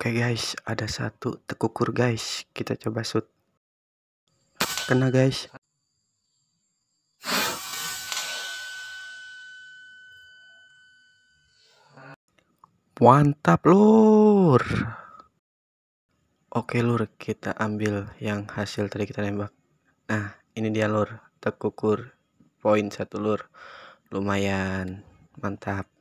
Oke guys, ada satu tekukur guys. Kita coba shoot. Kena guys. Mantap lur. Oke lur, kita ambil yang hasil tadi kita nembak. Nah, ini dia lur, tekukur poin 1 lur. Lumayan mantap.